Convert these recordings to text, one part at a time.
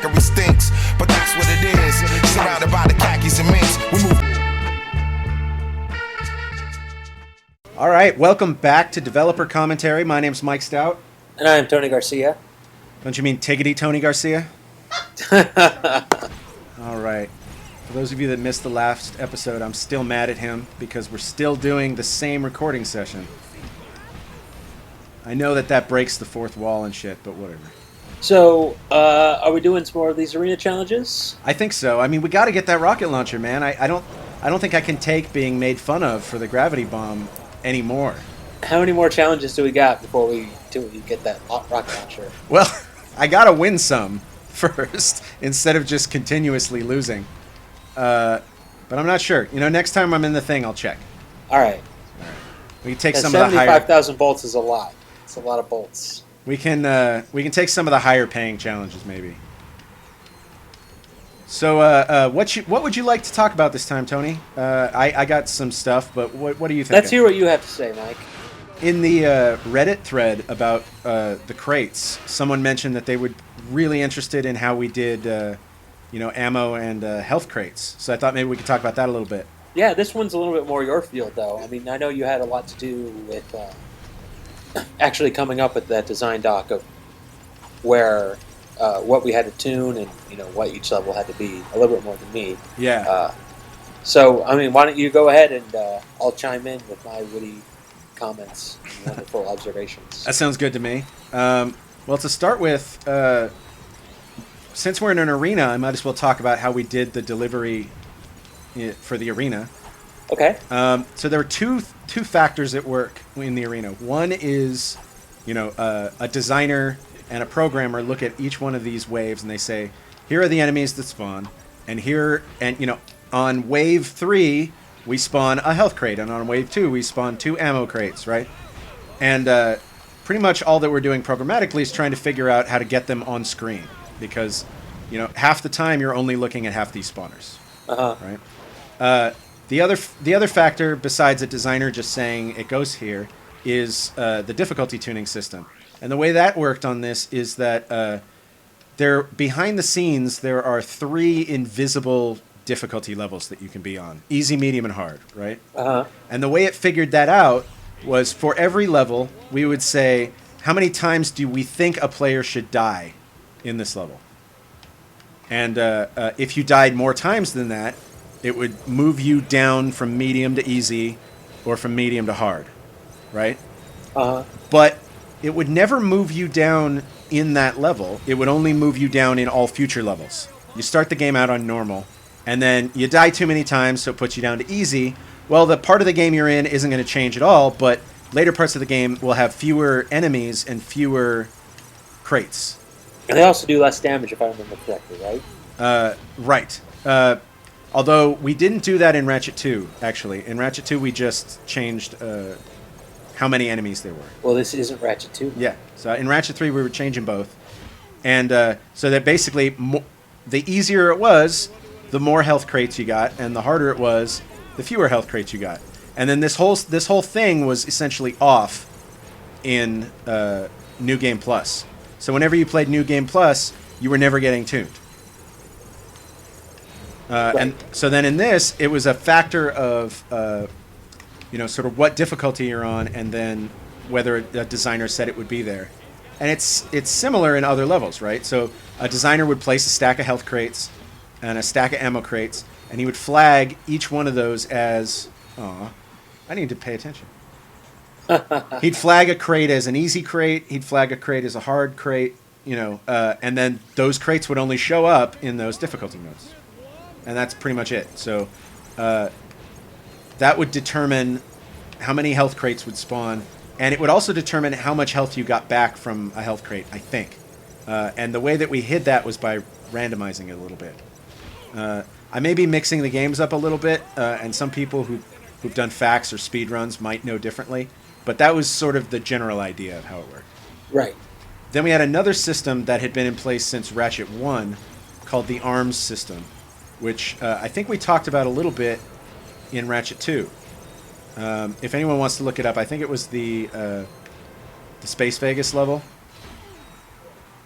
crackery stinks. But that's what it is. Surrounded by the khakis and minks. We move. All right, welcome back to Developer Commentary. My name's Mike Stout. And I am Tony Garcia. Don't you mean Tiggity Tony Garcia? All right. For those of you that missed the last episode, I'm still mad at him because we're still doing the same recording session. I know that breaks the fourth wall and shit, but whatever. So, are we doing some more of these arena challenges? I think so. I mean, we got to get that rocket launcher, man. I don't think I can take being made fun of for the gravity bomb anymore. How many more challenges do we got before we get that rocket launcher? Well, I got to win some first instead of just continuously losing. But I'm not sure. You know, next time I'm in the thing, I'll check. All right. We can take some of the higher... 75,000 bolts is a lot. It's a lot of bolts. We can take some of the higher paying challenges, maybe. So, what would you like to talk about this time, Tony? I got some stuff, but what do you think? Let's hear what you have to say, Mike. In the Reddit thread about the crates, someone mentioned that they were really interested in how we did, ammo and health crates. So I thought maybe we could talk about that a little bit. Yeah, this one's a little bit more your field, though. I mean, I know you had a lot to do with actually coming up with that design doc of where what we had to tune and what each level had to be a little bit more than me. Yeah. So I mean, why don't you go ahead and I'll chime in with my witty comments and wonderful observations. That sounds good to me. Well, to start with, since we're in an arena, I might as well talk about how we did the delivery for the arena. Okay. So there are two factors at work in the arena. One is, a designer and a programmer look at each one of these waves and they say, here are the enemies that spawn, and on wave 3 we spawn a health crate, and on wave 2 we spawn 2 ammo crates, right? And pretty much all that we're doing programmatically is trying to figure out how to get them on screen, because half the time you're only looking at half these spawners. Right? The other factor, besides a designer just saying it goes here, is the difficulty tuning system. And the way that worked on this is that behind the scenes there are 3 invisible difficulty levels that you can be on: easy, medium, and hard. Right? And the way it figured that out was, for every level we would say, how many times do we think a player should die in this level? And if you died more times than that, it would move you down from medium to easy, or from medium to hard, right? But it would never move you down in that level. It would only move you down in all future levels. You start the game out on normal, and then you die too many times, so it puts you down to easy. Well, the part of the game you're in isn't going to change at all, but later parts of the game will have fewer enemies and fewer crates. And they also do less damage, if I remember correctly, right? Right. Although we didn't do that in Ratchet 2, actually. In Ratchet 2, we just changed how many enemies there were. Well, this isn't Ratchet 2. Yeah. So in Ratchet 3, we were changing both. And so that basically, the easier it was, the more health crates you got, and the harder it was, the fewer health crates you got. And then this whole thing was essentially off in New Game Plus. So whenever you played New Game Plus, you were never getting tuned. Right. And so then in this, it was a factor of, sort of what difficulty you're on, and then whether a designer said it would be there. And it's similar in other levels, right? So a designer would place a stack of health crates and a stack of ammo crates, and he would flag each one of those as... I need to pay attention. He'd flag a crate as an easy crate. He'd flag a crate as a hard crate, and then those crates would only show up in those difficulty modes. And that's pretty much it. So that would determine how many health crates would spawn, and it would also determine how much health you got back from a health crate, I think. And the way that we hid that was by randomizing it a little bit. I may be mixing the games up a little bit, and some people who've done facts or speed runs might know differently, but that was sort of the general idea of how it worked. Right. Then we had another system that had been in place since Ratchet 1 called the ARMS system, which I think we talked about a little bit in Ratchet 2. If anyone wants to look it up, I think it was the Space Vegas level.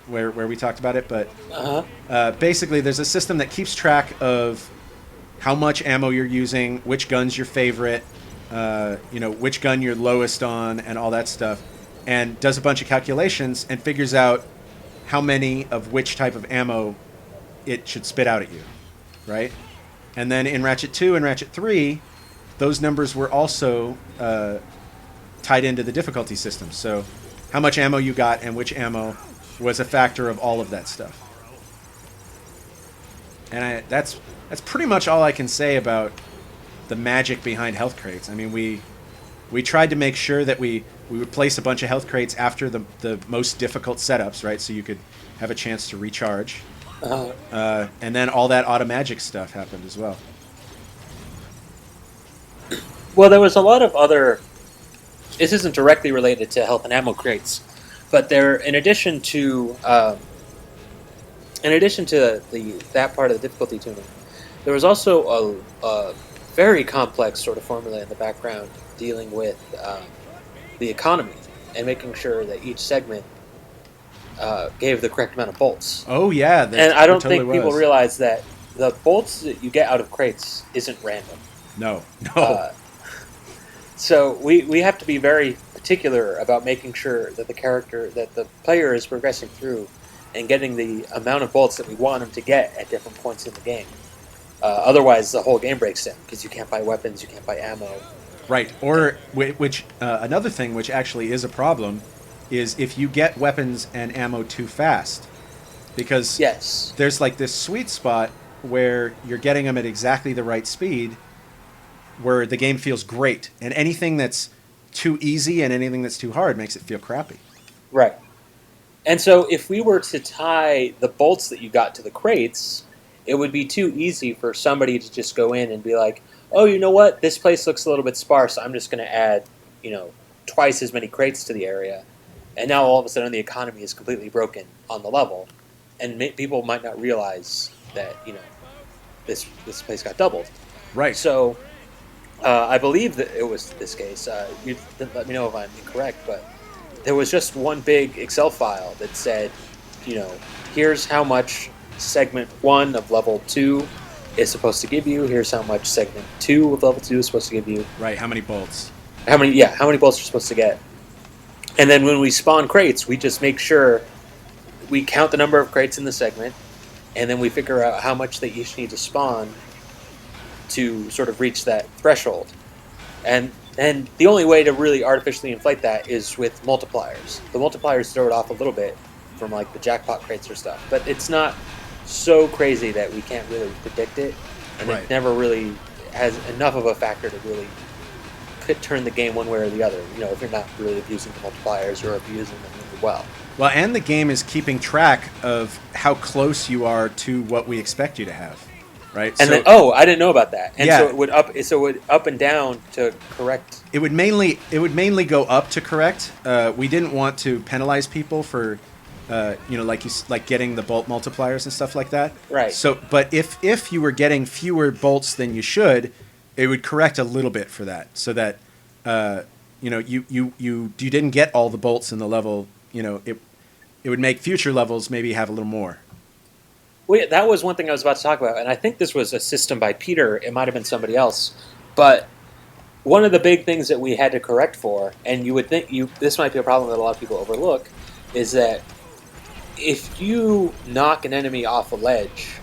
where we talked about it, but Uh-huh. basically there's a system that keeps track of how much ammo you're using, which gun's your favorite, which gun you're lowest on, and all that stuff, and does a bunch of calculations and figures out how many of which type of ammo it should spit out at you, right? And then in Ratchet 2 and Ratchet 3, those numbers were also tied into the difficulty system. So how much ammo you got and which ammo was a factor of all of that stuff. And that's pretty much all I can say about the magic behind health crates. I mean, we tried to make sure that we would place a bunch of health crates after the most difficult setups, right? So you could have a chance to recharge. And then all that automagic stuff happened as well. Well, there was a lot of other. This isn't directly related to health and ammo crates, but there, in addition to that part of the difficulty tuning, there was also a very complex sort of formula in the background dealing with the economy and making sure that each segment gave the correct amount of bolts. Oh yeah, and I don't totally think people was. realize that the bolts that you get out of crates isn't random. No. So we have to be very particular about making sure that the player is progressing through and getting the amount of bolts that we want him to get at different points in the game. Otherwise, the whole game breaks down because you can't buy weapons, you can't buy ammo. Right. Or which another thing, which actually is a problem, is if you get weapons and ammo too fast, because yes, there's like this sweet spot where you're getting them at exactly the right speed, where the game feels great, and anything that's too easy and anything that's too hard makes it feel crappy. Right. And so if we were to tie the bolts that you got to the crates, it would be too easy for somebody to just go in and be like, oh, you know what? This place looks a little bit sparse. I'm just going to add, twice as many crates to the area. And now all of a sudden the economy is completely broken on the level. And people might not realize that, this place got doubled. Right. So I believe that it was this case. You let me know if I'm incorrect, but there was just one big Excel file that said, here's how much segment 1 of level 2 is supposed to give you. Here's how much segment 2 of level 2 is supposed to give you. Right. How many bolts? How many bolts you're supposed to get. And then when we spawn crates, we just make sure we count the number of crates in the segment, and then we figure out how much they each need to spawn to sort of reach that threshold. And the only way to really artificially inflate that is with multipliers. The multipliers throw it off a little bit from like the jackpot crates or stuff, but it's not so crazy that we can't really predict it, and Right. It never really has enough of a factor to really could turn the game one way or the other. If you're not really abusing the multipliers or abusing them really well. Well, and the game is keeping track of how close you are to what we expect you to have, right? And so, then, I didn't know about that. And Yeah. so it would up and down to correct. it would mainly go up to correct. We didn't want to penalize people for, like getting the bolt multipliers and stuff like that. Right. So, but if you were getting fewer bolts than you should, it would correct a little bit for that, so that you didn't get all the bolts in the level. It would make future levels maybe have a little more. Well, that was one thing I was about to talk about, and I think this was a system by Peter. It might have been somebody else, but one of the big things that we had to correct for, and you would think this might be a problem that a lot of people overlook, is that if you knock an enemy off a ledge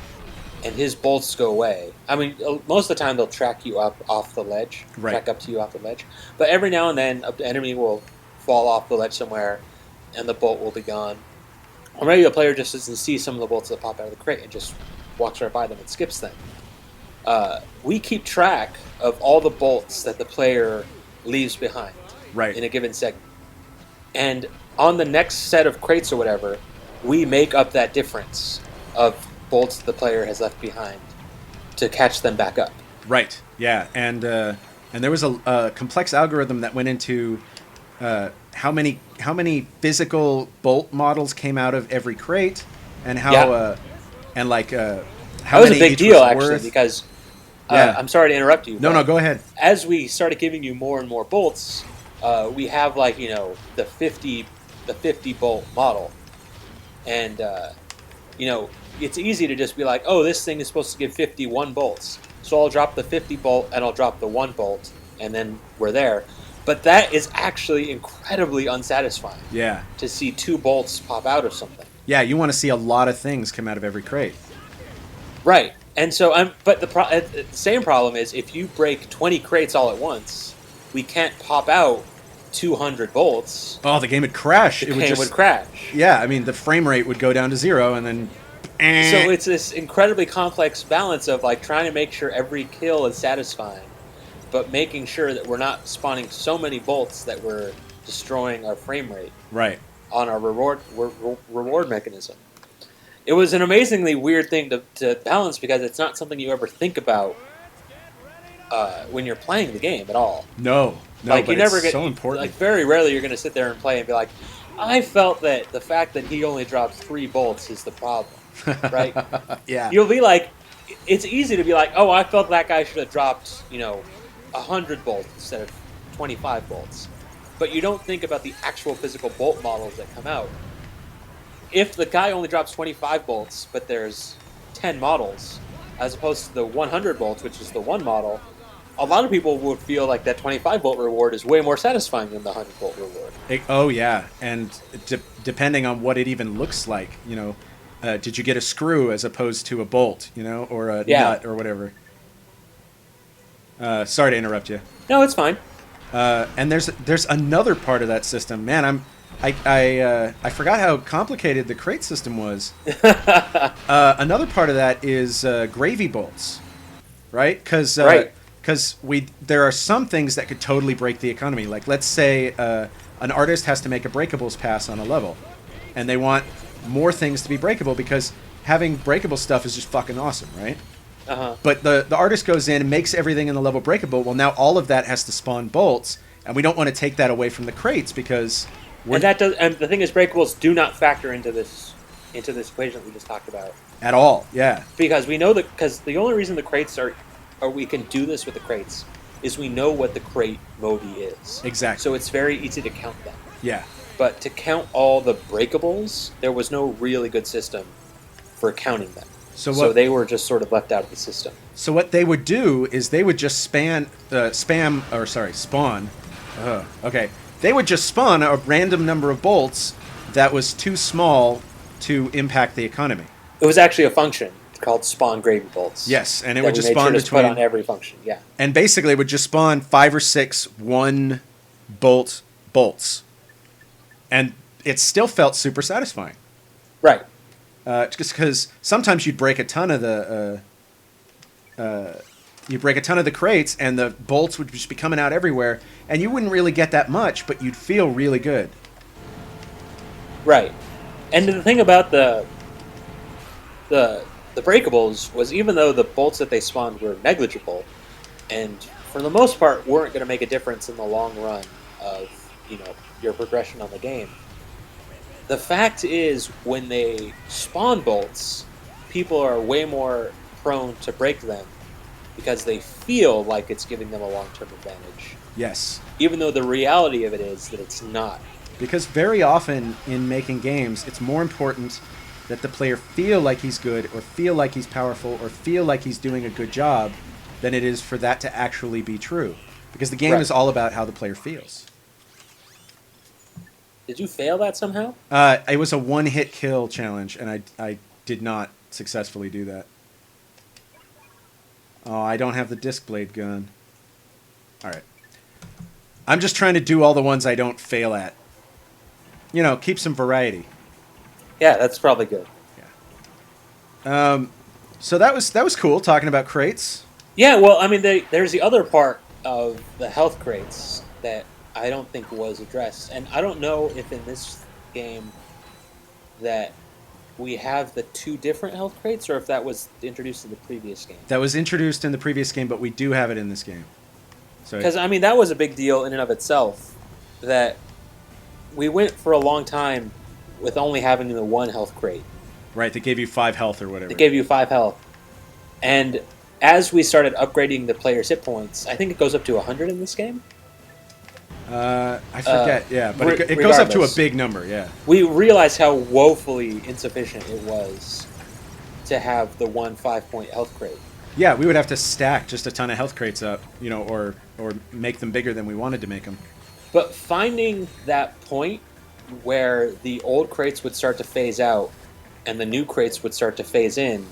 and his bolts go away, I mean, most of the time they'll track you up off the ledge, Right. track up to you off the ledge, but every now and then an enemy will fall off the ledge somewhere and the bolt will be gone. Or maybe the player just doesn't see some of the bolts that pop out of the crate and just walks right by them and skips them. We keep track of all the bolts that the player leaves behind Right. in a given segment. And on the next set of crates or whatever, we make up that difference of bolts the player has left behind to catch them back up. Right. Yeah. And there was a complex algorithm that went into how many physical bolt models came out of every crate, and how Yeah. how That was a many big each deal, was actually, worth. because Yeah. I'm sorry to interrupt you. No, but go ahead. as we started giving you more and more bolts, we have the 50 bolt model, and you know, it's easy to just be like, oh, this thing is supposed to give 51 bolts, so I'll drop the 50 bolt and I'll drop the 1 bolt, and then we're there. But that is actually incredibly unsatisfying. Yeah. To see 2 bolts pop out of something. Yeah, you want to see a lot of things come out of every crate. Right. And so but the same problem is if you break 20 crates all at once, we can't pop out 200 bolts. Oh, the game would crash. The game would crash. Yeah, I mean, the frame rate would go down to 0, and then... So it's this incredibly complex balance of like trying to make sure every kill is satisfying, but making sure that we're not spawning so many bolts that we're destroying our frame rate. Right. On our reward mechanism. It was an amazingly weird thing to balance because it's not something you ever think about when you're playing the game at all. No, like but you never it's get so important. Like very rarely you're going to sit there and play and be like, I felt that the fact that he only dropped 3 bolts is the problem, right? Yeah. You'll be like, it's easy to be like, oh, I felt that guy should have dropped 100 bolts instead of 25 bolts. But you don't think about the actual physical bolt models that come out. If the guy only drops 25 bolts, but there's 10 models, as opposed to the 100 bolts, which is the 1 model, a lot of people would feel like that 25 bolt reward is way more satisfying than the 100 bolt reward. Oh, yeah. And depending on what it even looks like, did you get a screw as opposed to a bolt, or a nut or whatever? Sorry to interrupt you. No, it's fine. And there's another part of that system. Man, I forgot how complicated the crate system was. Another part of that is gravy bolts, right? Because there are some things that could totally break the economy. Like let's say an artist has to make a breakables pass on a level, and they want more things to be breakable because having breakable stuff is just fucking awesome, right? Uh-huh. But the artist goes in and makes everything in the level breakable. Well, now all of that has to spawn bolts, and we don't want to take that away from the crates because and the thing is, breakables do not factor into this equation that we just talked about at all. Yeah, because we know because the only reason the crates or we can do this with the crates is we know what the crate modi is. Exactly. So it's very easy to count them. Yeah. But to count all the breakables, there was no really good system for counting them. So they were just sort of left out of the system. So what they would do is they would just spawn. Okay. They would just spawn a random number of bolts that was too small to impact the economy. It was actually a function called spawn gravy bolts. Yes, and it would just spawn between. Put on every function, yeah. And basically, it would just spawn 5 or 6 1-bolt bolts, and it still felt super satisfying. Right. Just because sometimes you'd break a ton of the crates, and the bolts would just be coming out everywhere, and you wouldn't really get that much, but you'd feel really good. Right. And the thing about the breakables was even though the bolts that they spawned were negligible, and for the most part weren't going to make a difference in the long run of your progression on the game. The fact is, when they spawn bolts, people are way more prone to break them because they feel like it's giving them a long-term advantage. Yes. Even though the reality of it is that it's not. Because very often in making games, it's more important that the player feel like he's good, or feel like he's powerful, or feel like he's doing a good job, than it is for that to actually be true. Because the game is all about how the player feels. Did you fail that somehow? It was a one-hit kill challenge, and I did not successfully do that. Oh, I don't have the disc blade gun. All right. I'm just trying to do all the ones I don't fail at. Keep some variety. Yeah, that's probably good. Yeah. So that was cool, talking about crates. Yeah, well, I mean, there's the other part of the health crates that I don't think was addressed. And I don't know if in this game that we have the 2 different health crates, or if that was introduced in the previous game. That was introduced in the previous game, but we do have it in this game. Because, I mean, that was a big deal in and of itself, that we went for a long time with only having the 1 health crate. Right, that gave you 5 health or whatever. It gave you 5 health. And as we started upgrading the player's hit points, I think it goes up to 100 in this game. I forget. Yeah, but it goes up to a regardless. big number. Yeah. We realized how woefully insufficient it was to have the one 5-point health crate. Yeah, we would have to stack just a ton of health crates up, or make them bigger than we wanted to make them. But finding that point where the old crates would start to phase out and the new crates would start to phase in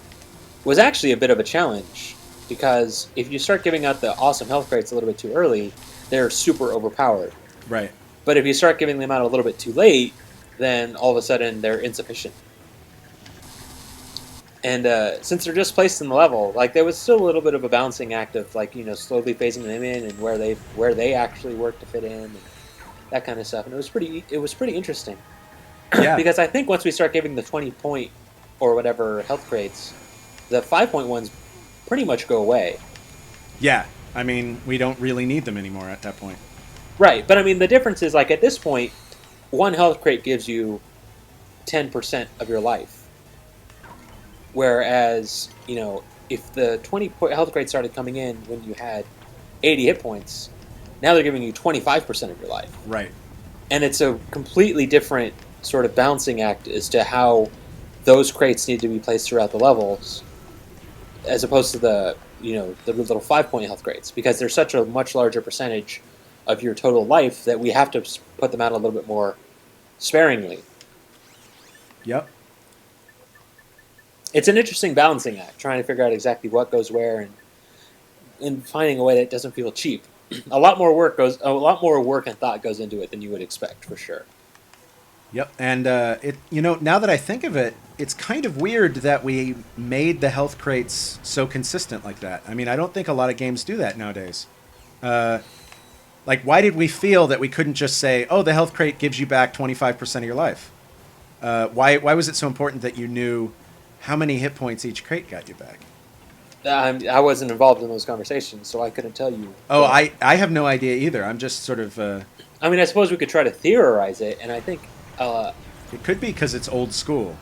was actually a bit of a challenge, because if you start giving out the awesome health crates a little bit too early, they're super overpowered. Right. But if you start giving them out a little bit too late, then all of a sudden they're insufficient. And since they're just placed in the level, like, there was still a little bit of a balancing act of, like, slowly phasing them in and where they actually work to fit in and that kind of stuff. And it was pretty interesting. Yeah. Because I think once we start giving the 20-point or whatever health crates, the 5-point ones pretty much go away. Yeah. I mean, we don't really need them anymore at that point. Right, but I mean, the difference is, like, at this point, one health crate gives you 10% of your life. Whereas, if the 20-point health crate started coming in when you had 80 hit points, now they're giving you 25% of your life. Right. And it's a completely different sort of balancing act as to how those crates need to be placed throughout the levels, as opposed to the little 5-point health crates, because they're such a much larger percentage of your total life that we have to put them out a little bit more sparingly. Yep. It's an interesting balancing act, trying to figure out exactly what goes where and finding a way that doesn't feel cheap. A lot more work and thought goes into it than you would expect, for sure. Yep. And now that I think of it, it's kind of weird that we made the health crates so consistent like that. I mean, I don't think a lot of games do that nowadays. Like, why did we feel that we couldn't just say, "Oh, the health crate gives you back 25% of your life"? Why was it so important that you knew how many hit points each crate got you back? I wasn't involved in those conversations, so I couldn't tell you. Oh, I have no idea either. I'm just sort of... I mean, I suppose we could try to theorize it, and I think... it could be because it's old school.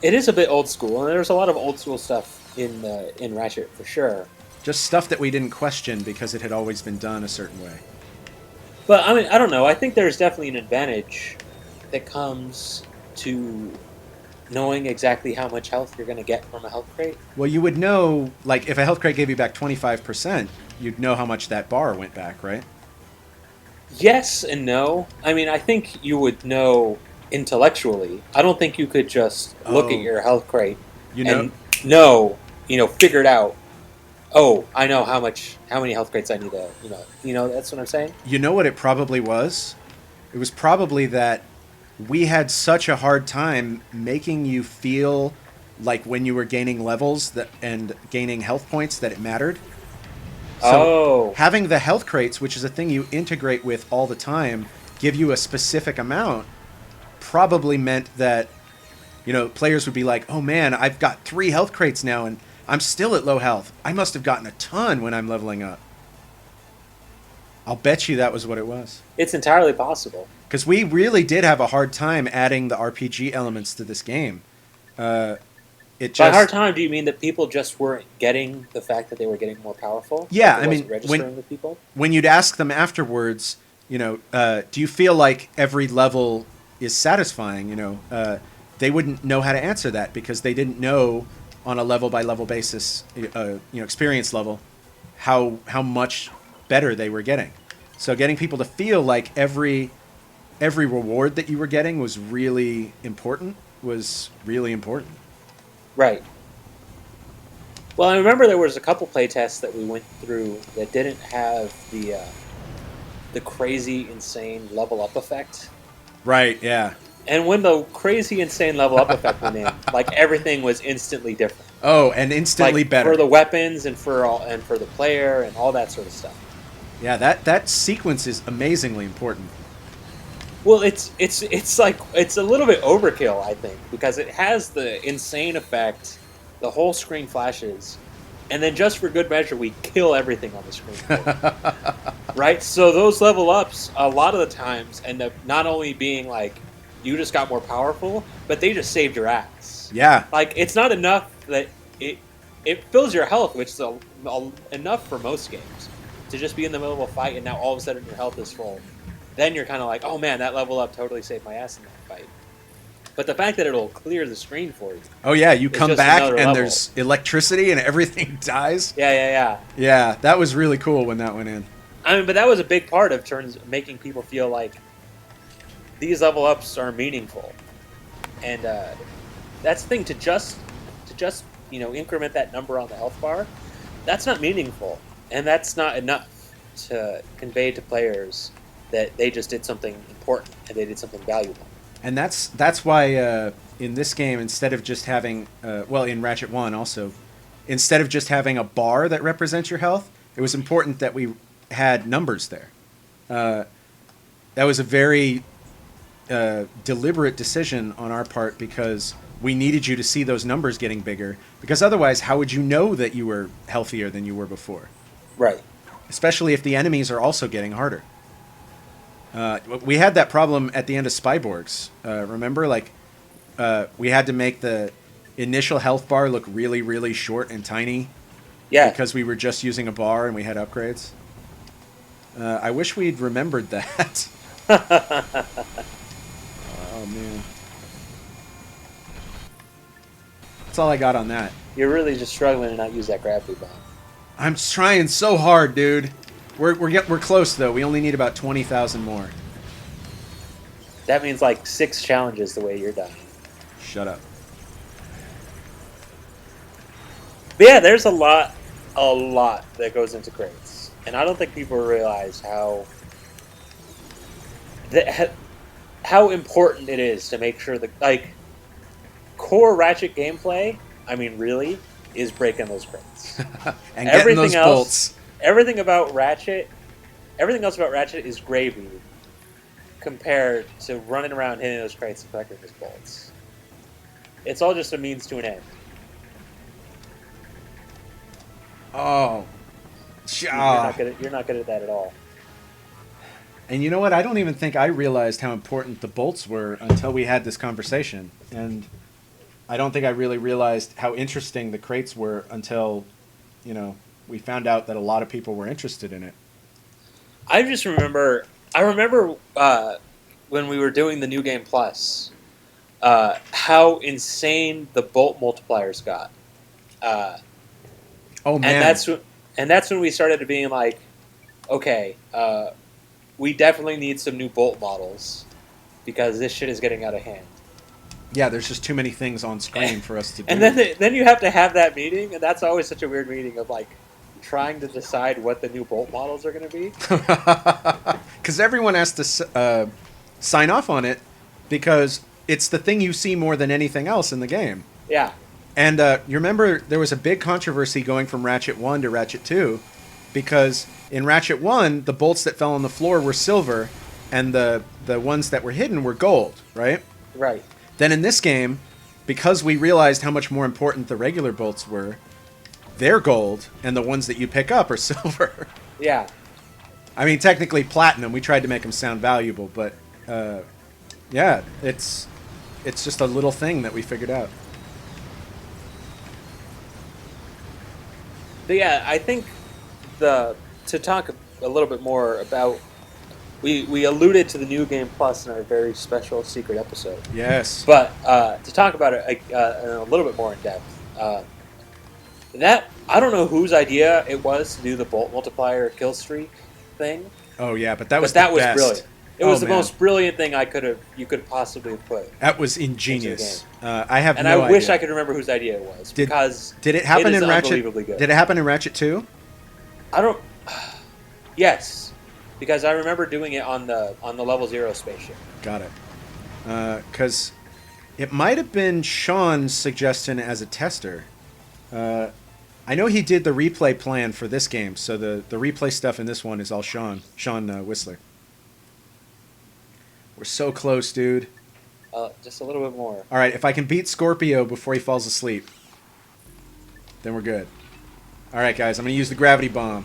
It is a bit old school, and there's a lot of old school stuff in Ratchet, for sure. Just stuff that we didn't question because it had always been done a certain way. But, I mean, I don't know. I think there's definitely an advantage that comes to knowing exactly how much health you're going to get from a health crate. Well, you would know, like, if a health crate gave you back 25%, you'd know how much that bar went back, right? Yes and no. I mean, I think you would know intellectually. I don't think you could just look at your health crate and figure it out. Oh, I know how many health crates I need to, that's what I'm saying? You know what it probably was? It was probably that we had such a hard time making you feel like when you were gaining levels and gaining health points that it mattered. So having the health crates, which is a thing you integrate with all the time, give you a specific amount, probably meant that, players would be like, "Oh man, I've got 3 health crates now and I'm still at low health. I must have gotten a ton when I'm leveling up." I'll bet you that was what it was. It's entirely possible. Because we really did have a hard time adding the RPG elements to this game. By hard time, do you mean that people just weren't getting the fact that they were getting more powerful? Yeah, I mean, registering with people? When you'd ask them afterwards, do you feel like every level is satisfying? They wouldn't know how to answer that because they didn't know on a level by level basis, experience level, how much better they were getting. So getting people to feel like every reward that you were getting was really important. Right. Well, I remember there was a couple playtests that we went through that didn't have the crazy, insane level up effect. Right, yeah. And when the crazy, insane level up effect went in, like, everything was instantly different. Oh, and instantly better. For the weapons and for the player and all that sort of stuff. Yeah, that sequence is amazingly important. Well, it's a little bit overkill, I think, because it has the insane effect, the whole screen flashes, and then just for good measure, we kill everything on the screen. Right? So those level ups, a lot of the times, end up not only being like, you just got more powerful, but they just saved your ass. Yeah. Like, it's not enough that it fills your health, which is enough for most games, to just be in the middle of a fight and now all of a sudden your health is full. then you're kind of like, oh man, that level up totally saved my ass in that fight. But the fact that it'll clear the screen for you. Oh yeah, you come back and level. there's electricity and everything dies. Yeah. Yeah, that was really cool when that went in. I mean, but that was a big part of making people feel like these level ups are meaningful, and that's the thing, to just increment that number on the health bar. That's not meaningful, and that's not enough to convey to players that they just did something important and they did something valuable. And that's why in this game, instead of just having in Ratchet 1 also, instead of just having a bar that represents your health, it was important that we had numbers there. That was a very deliberate decision on our part, because we needed you to see those numbers getting bigger, because otherwise how would you know that you were healthier than you were before? Right. Especially if the enemies are also getting harder. We had that problem at the end of Spyborgs. Remember, we had to make the initial health bar look really, really short and tiny. Yeah. Because we were just using a bar and we had upgrades. I wish we'd remembered that. Oh, man. That's all I got on that. You're really just struggling to not use that gravity bomb. I'm trying so hard, dude. We're close, though. We only need about 20,000 more. That means like 6 challenges the way you're dying. Shut up. But yeah, there's a lot that goes into crates, and I don't think people realize how important it is to make sure that core Ratchet gameplay. I mean, really, is breaking those crates. And getting those bolts. Everything else about Ratchet is gravy compared to running around hitting those crates and collecting those bolts. It's all just a means to an end. Oh. You're not good at that at all. And you know what? I don't even think I realized how important the bolts were until we had this conversation. And I don't think I really realized how interesting the crates were until, we found out that a lot of people were interested in it. I remember when we were doing the New Game Plus, how insane the bolt multipliers got. Oh man! And that's when we started being like, okay, we definitely need some new bolt models because this shit is getting out of hand. Yeah, there's just too many things on screen for us to do. And then you have to have that meeting, and that's always such a weird meeting of trying to decide what the new bolt models are going to be. Because everyone has to sign off on it, because it's the thing you see more than anything else in the game. Yeah. And you remember there was a big controversy going from Ratchet 1 to Ratchet 2, because in Ratchet 1, the bolts that fell on the floor were silver, and the ones that were hidden were gold, right? Right. Then in this game, because we realized how much more important the regular bolts were, they're gold, and the ones that you pick up are silver. Yeah. I mean, technically platinum. We tried to make them sound valuable, but yeah, it's just a little thing that we figured out. But yeah, I think to talk a little bit more about, we alluded to the New Game Plus in our very special secret episode. Yes. But to talk about it a little bit more in depth, that I don't know whose idea it was to do the bolt multiplier kill streak thing. Oh yeah, but that was brilliant. It was the most brilliant thing you could possibly have put. That was ingenious. I have and no I wish idea. I could remember whose idea it was, because did it happen in Ratchet? unbelievably good. Did it happen in Ratchet 2? I don't. Yes, because I remember doing it on the level 0 spaceship. Got it. Because it might have been Sean's suggestion as a tester. I know he did the replay plan for this game, so the replay stuff in this one is all Sean Whistler. We're so close, dude. Just a little bit more. All right, if I can beat Scorpio before he falls asleep, then we're good. All right, guys, I'm going to use the gravity bomb.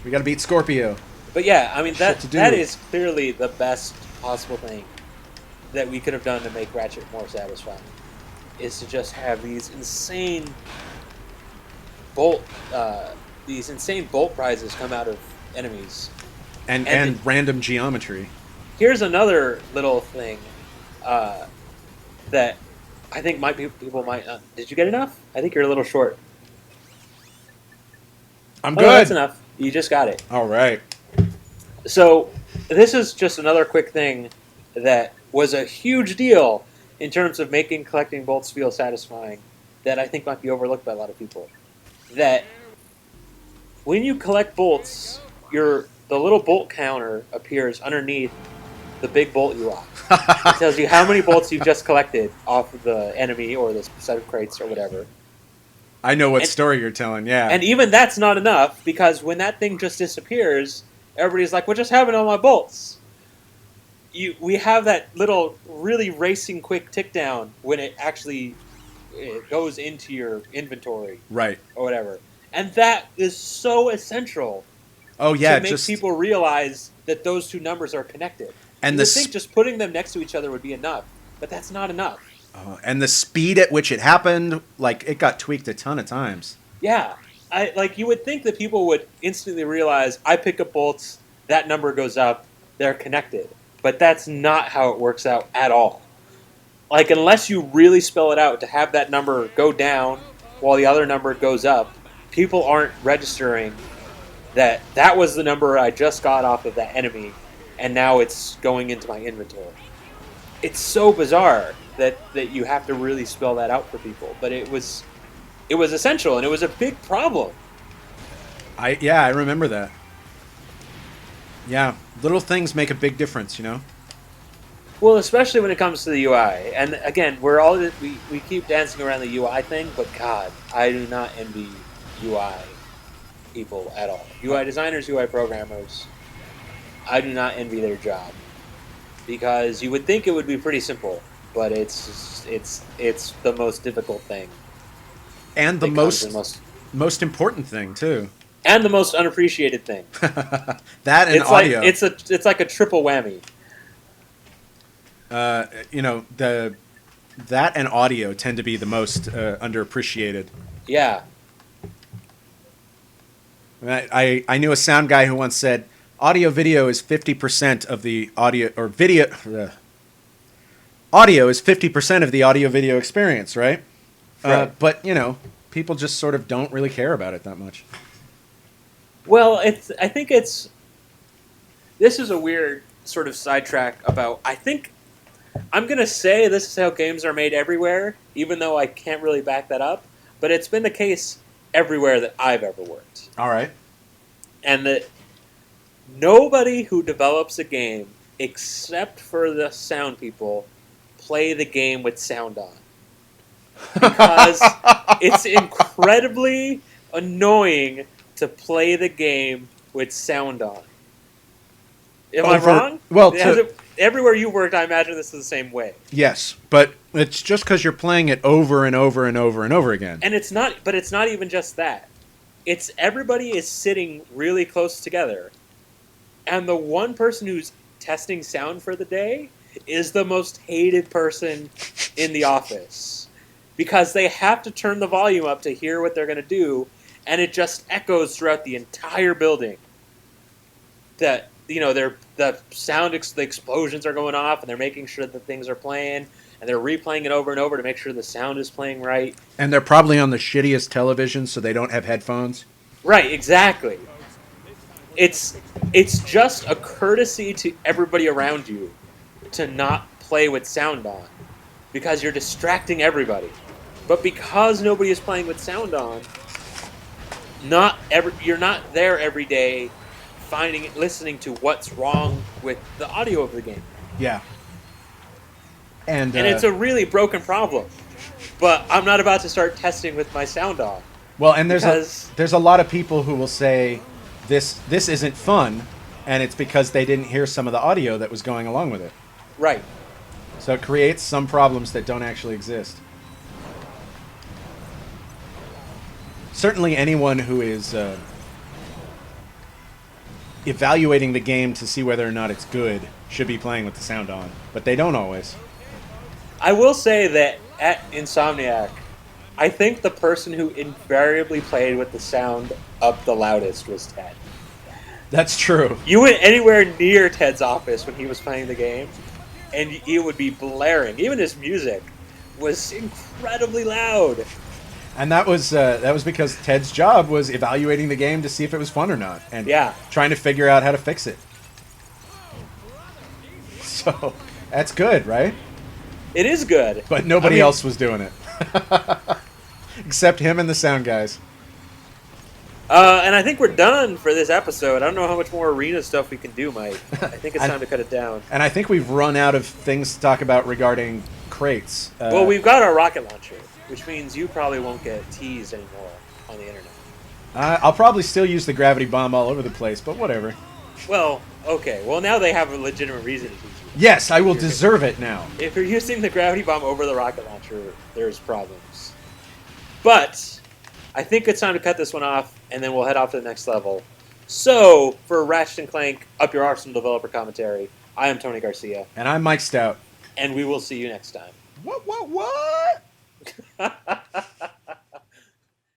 We got to beat Scorpio. But yeah, I mean, that is clearly the best possible thing that we could have done to make Ratchet more satisfying, is to just have these insane bolt prizes come out of enemies And random geometry. Here's another little thing that I think people might not. Did you get enough? I think you're a little short. I'm Oh, good. no, that's enough. You just got it. All right. So this is just another quick thing that was a huge deal in terms of making collecting bolts feel satisfying that I think might be overlooked by a lot of people. That when you collect bolts, the little bolt counter appears underneath the big bolt UI. It tells you how many bolts you've just collected off of the enemy or the set of crates or whatever. I know what story you're telling, yeah. And even that's not enough, because when that thing just disappears, everybody's like, what just happened to all my bolts? We have that little really racing quick tick down when it actually goes into your inventory. Right. Or whatever. And that is so essential to make people realize that those two numbers are connected. And you would think just putting them next to each other would be enough, but that's not enough. And the speed at which it happened, like, it got tweaked a ton of times. Yeah. You would think that people would instantly realize, I pick up bolts, that number goes up, they're connected. But that's not how it works out at all. Like, unless you really spell it out to have that number go down while the other number goes up, people aren't registering that was the number I just got off of that enemy, and now it's going into my inventory. It's so bizarre that you have to really spell that out for people. But it was essential, and it was a big problem. I remember that. Yeah, little things make a big difference, you know? Well, especially when it comes to the UI. And again, we keep dancing around the UI thing, but God, I do not envy UI people at all. UI designers, UI programmers, I do not envy their job. Because you would think it would be pretty simple, but it's the most difficult thing. And the most important thing, too. And the most unappreciated thing. That and audio. It's like a triple whammy. That and audio tend to be the most underappreciated. Yeah. I knew a sound guy who once said, audio video is 50% of the audio, or video. Audio is 50% of the audio video experience, right? Right. But people just sort of don't really care about it that much. Well, I think this is a weird sort of sidetrack about, I think, I'm going to say this is how games are made everywhere, even though I can't really back that up, but it's been the case everywhere that I've ever worked. All right. And that nobody who develops a game, except for the sound people, play the game with sound on. Because it's incredibly annoying to play the game with sound on. Am I wrong? Well, everywhere you worked, I imagine this is the same way. Yes, but it's just because you're playing it over and over and over and over again. And it's not even just that. It's everybody is sitting really close together, and the one person who's testing sound for the day is the most hated person in the office, because they have to turn the volume up to hear what they're going to do, and it just echoes throughout the entire building. That the sound, the explosions are going off, and they're making sure that things are playing, and they're replaying it over and over to make sure the sound is playing right. And they're probably on the shittiest television, so they don't have headphones. Right, exactly. It's just a courtesy to everybody around you to not play with sound on, because you're distracting everybody. But because nobody is playing with sound on, you're not there every day listening to what's wrong with the audio of the game. Yeah. And it's a really broken problem. But I'm not about to start testing with my sound on. Well, and there's a lot of people who will say this isn't fun, and it's because they didn't hear some of the audio that was going along with it. Right. So it creates some problems that don't actually exist. Certainly anyone who is evaluating the game to see whether or not it's good should be playing with the sound on, but they don't always. I will say that at Insomniac, I think the person who invariably played with the sound up the loudest was Ted. That's true. You went anywhere near Ted's office when he was playing the game, and it would be blaring. Even his music was incredibly loud. And that was because Ted's job was evaluating the game to see if it was fun or not, and trying to figure out how to fix it. So that's good, right? It is good. But nobody else was doing it. Except him and the sound guys. And I think we're done for this episode. I don't know how much more arena stuff we can do, Mike. I think it's time to cut it down. And I think we've run out of things to talk about regarding crates. Well, we've got our rocket launcher, which means you probably won't get teased anymore on the internet. I'll probably still use the gravity bomb all over the place, but whatever. Well, okay. Well, now they have a legitimate reason to tease you. Yes, I will deserve it now. If you're using the gravity bomb over the rocket launcher, there's problems. But I think it's time to cut this one off, and then we'll head off to the next level. So, for Ratchet and Clank, Up Your Arsenal Developer Commentary, I am Tony Garcia. And I'm Mike Stout. And we will see you next time. What?